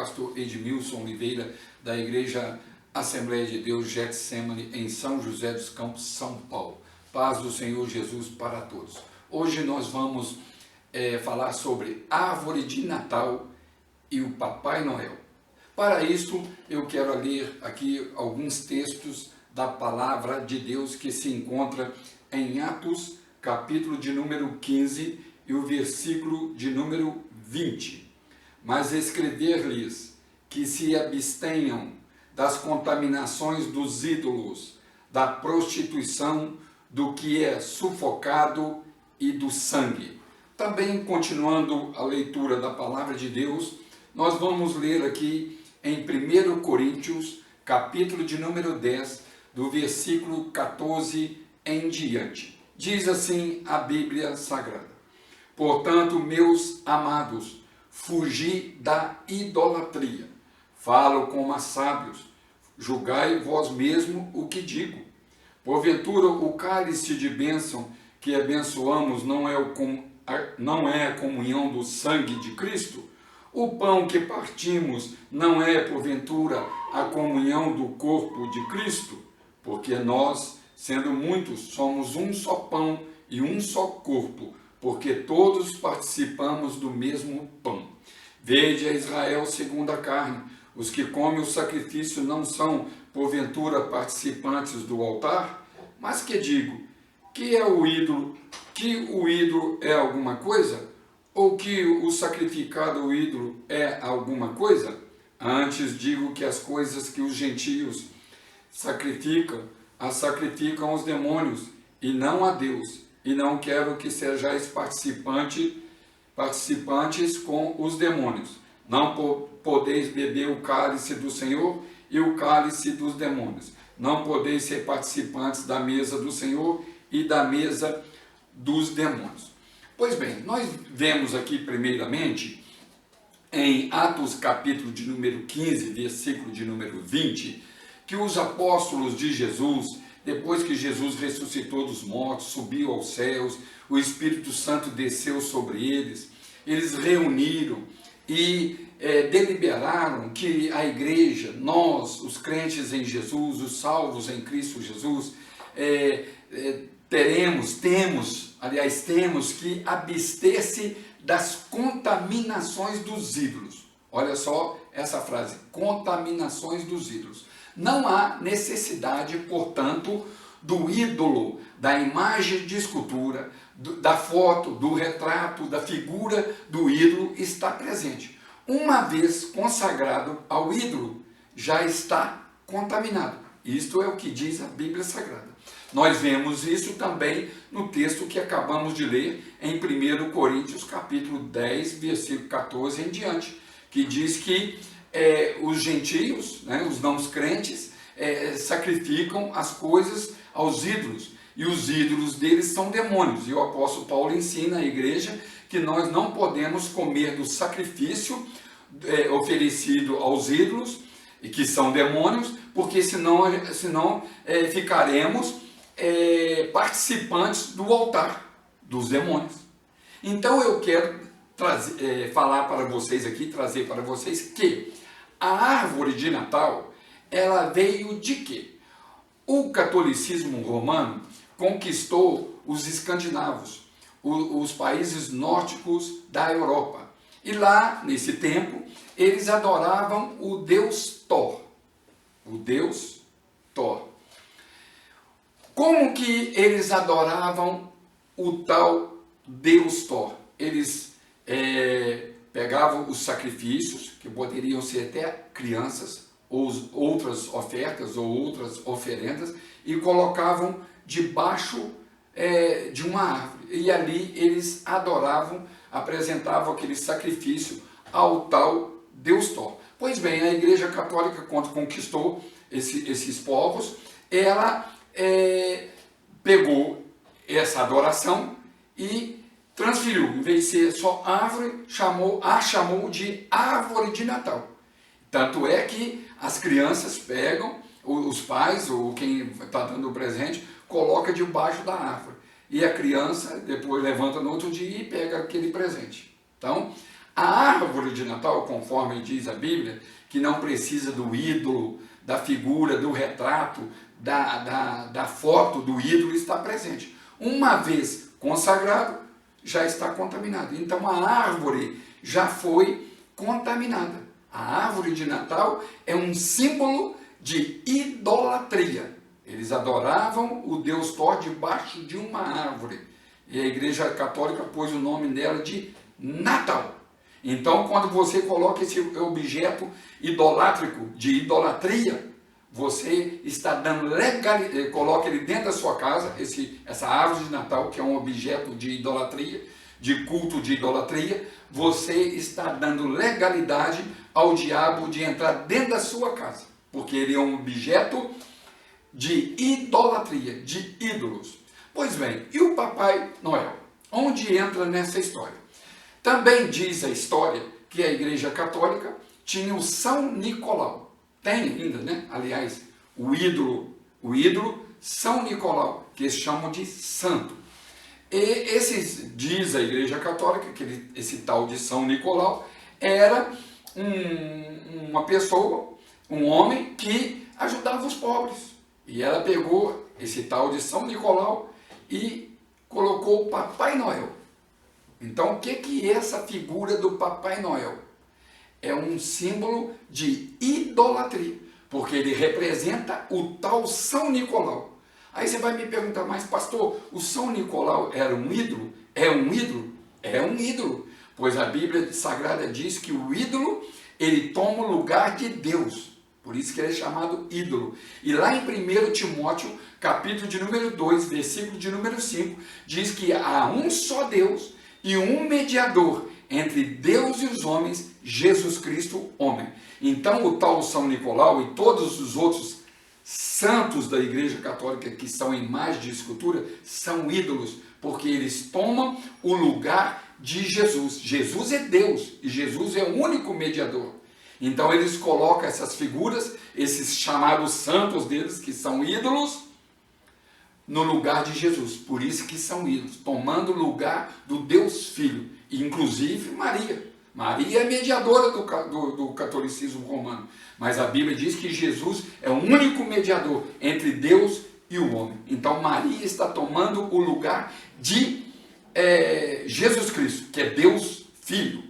pastor Edmilson Oliveira, da Igreja Assembleia de Deus Getsemane, em São José dos Campos, São Paulo. Paz do Senhor Jesus para todos. Hoje nós vamos falar sobre árvore de Natal e o Papai Noel. Para isso, eu quero ler aqui alguns textos da Palavra de Deus que se encontra em Atos, capítulo de número 15 e o versículo de número 20. Mas escrever-lhes que se abstenham das contaminações dos ídolos, da prostituição, do que é sufocado e do sangue. Também, continuando a leitura da Palavra de Deus, nós vamos ler aqui em 1 Coríntios, capítulo de número 10, do versículo 14 em diante. Diz assim a Bíblia Sagrada: Portanto, meus amados, fugi da idolatria. Falo como a sábios, julgai vós mesmo o que digo. Porventura, o cálice de bênção que abençoamos não é a comunhão do sangue de Cristo? O pão que partimos não é, porventura, a comunhão do corpo de Cristo? Porque nós, sendo muitos, somos um só pão e um só corpo, porque todos participamos do mesmo pão. Vede a Israel segundo a carne, os que comem o sacrifício não são, porventura, participantes do altar? Mas que digo, que é o ídolo? Que o ídolo é alguma coisa? Ou que o sacrificado ao ídolo é alguma coisa? Antes digo que as coisas que os gentios sacrificam, as sacrificam aos demônios, e não a Deus. E não quero que sejais participantes com os demônios. Não podeis beber o cálice do Senhor e o cálice dos demônios. Não podeis ser participantes da mesa do Senhor e da mesa dos demônios. Pois bem, nós vemos aqui primeiramente em Atos capítulo de número 15, versículo de número 20, que os apóstolos de Jesus, depois que Jesus ressuscitou dos mortos, subiu aos céus, o Espírito Santo desceu sobre eles, eles reuniram e deliberaram que a igreja, nós, os crentes em Jesus, os salvos em Cristo Jesus, temos que abster-se das contaminações dos ídolos. Olha só essa frase, contaminações dos ídolos. Não há necessidade, portanto, do ídolo, da imagem de escultura, da foto, do retrato, da figura do ídolo estar presente. Uma vez consagrado ao ídolo, já está contaminado. Isto é o que diz a Bíblia Sagrada. Nós vemos isso também no texto que acabamos de ler em 1 Coríntios, capítulo 10, versículo 14 em diante, que diz que os gentios, os não crentes, sacrificam as coisas aos ídolos, e os ídolos deles são demônios. E o apóstolo Paulo ensina à igreja que nós não podemos comer do sacrifício oferecido aos ídolos, que são demônios, porque senão ficaremos participantes do altar dos demônios. Então eu quero falar para vocês aqui, trazer para vocês que a árvore de Natal, ela veio de quê? O catolicismo romano conquistou os escandinavos, os países nórdicos da Europa. E lá, nesse tempo, eles adoravam o deus Thor. O deus Thor. Como que eles adoravam o tal deus Thor? Eles pegavam os sacrifícios, que poderiam ser até crianças, ou outras ofertas, ou outras oferendas, e colocavam debaixo de uma árvore. E ali eles adoravam, apresentavam aquele sacrifício ao tal deus Thor. Pois bem, a Igreja Católica, quando conquistou esses povos, ela pegou essa adoração e transferiu, em vez de ser só árvore, chamou de árvore de Natal. Tanto é que as crianças pegam, os pais ou quem está dando o presente, coloca debaixo da árvore. E a criança depois levanta no outro dia e pega aquele presente. Então, A árvore de Natal, conforme diz a Bíblia, que não precisa do ídolo, da figura, do retrato, da foto do ídolo, está presente. Uma vez consagrado, já está contaminado. Então a árvore já foi contaminada. A árvore de Natal é um símbolo de idolatria. Eles adoravam o Deus Thor debaixo de uma árvore. E a Igreja Católica pôs o nome dela de Natal. Então, quando você coloca esse objeto idolátrico, de idolatria, você está dando legalidade, coloca ele dentro da sua casa, essa árvore de Natal, que é um objeto de idolatria, de culto de idolatria, você está dando legalidade ao diabo de entrar dentro da sua casa, porque ele é um objeto de idolatria, de ídolos. Pois bem, e o Papai Noel? Onde entra nessa história? Também diz a história que a Igreja Católica tinha o São Nicolau. Tem ainda, né? Aliás, o ídolo São Nicolau, que eles chamam de santo. E diz a Igreja Católica que esse tal de São Nicolau era uma pessoa, um homem que ajudava os pobres. E ela pegou esse tal de São Nicolau e colocou o Papai Noel. Então, o que é essa figura do Papai Noel? É um símbolo de idolatria, porque ele representa o tal São Nicolau. Aí você vai me perguntar, mas pastor, o São Nicolau era um ídolo? É um ídolo? É um ídolo, pois a Bíblia Sagrada diz que o ídolo, ele toma o lugar de Deus. Por isso que ele é chamado ídolo. E lá em 1 Timóteo, capítulo de número 2, versículo de número 5, diz que há um só Deus e um mediador entre Deus e os homens, Jesus Cristo, homem. Então o tal São Nicolau e todos os outros santos da Igreja Católica que são imagens de escultura, são ídolos, porque eles tomam o lugar de Jesus. Jesus é Deus e Jesus é o único mediador. Então eles colocam essas figuras, esses chamados santos deles, que são ídolos, no lugar de Jesus. Por isso que são ídolos, tomando o lugar do Deus Filho, inclusive Maria. Maria é mediadora do catolicismo romano, mas a Bíblia diz que Jesus é o único mediador entre Deus e o homem. Então Maria está tomando o lugar de Jesus Cristo, que é Deus Filho.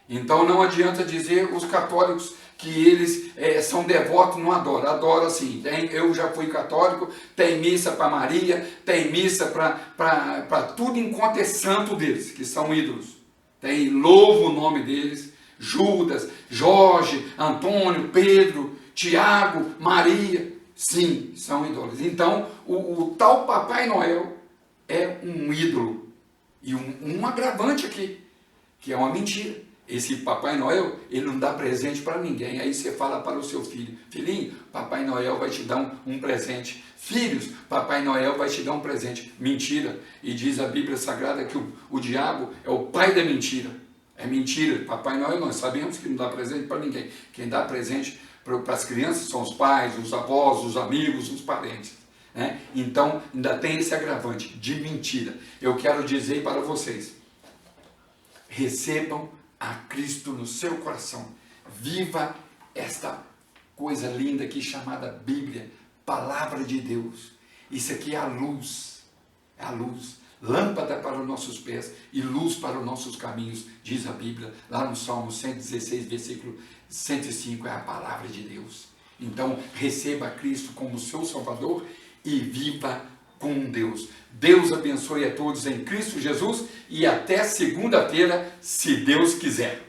Então não adianta dizer os católicos que eles são devotos, não adoram. Adoram sim. Eu já fui católico, tem missa para Maria, tem missa para tudo enquanto é santo deles, que são ídolos. Tem louvo o nome deles, Judas, Jorge, Antônio, Pedro, Tiago, Maria. Sim, são ídolos. Então o tal Papai Noel é um ídolo. E um agravante aqui, que é uma mentira. Esse Papai Noel, ele não dá presente para ninguém. Aí você fala para o seu filho, filhinho, Papai Noel vai te dar um presente. Filhos, Papai Noel vai te dar um presente. Mentira. E diz a Bíblia Sagrada que o diabo é o pai da mentira. É mentira. Papai Noel, nós sabemos que não dá presente para ninguém. Quem dá presente para as crianças são os pais, os avós, os amigos, os parentes. Né? Então, ainda tem esse agravante de mentira. Eu quero dizer para vocês, recebam a Cristo no seu coração. Viva esta coisa linda aqui chamada Bíblia, Palavra de Deus. Isso aqui é a luz, lâmpada para os nossos pés e luz para os nossos caminhos, diz a Bíblia, lá no Salmo 116, versículo 105, é a Palavra de Deus. Então, receba a Cristo como seu Salvador e viva com Deus. Deus abençoe a todos em Cristo Jesus e até segunda-feira, se Deus quiser.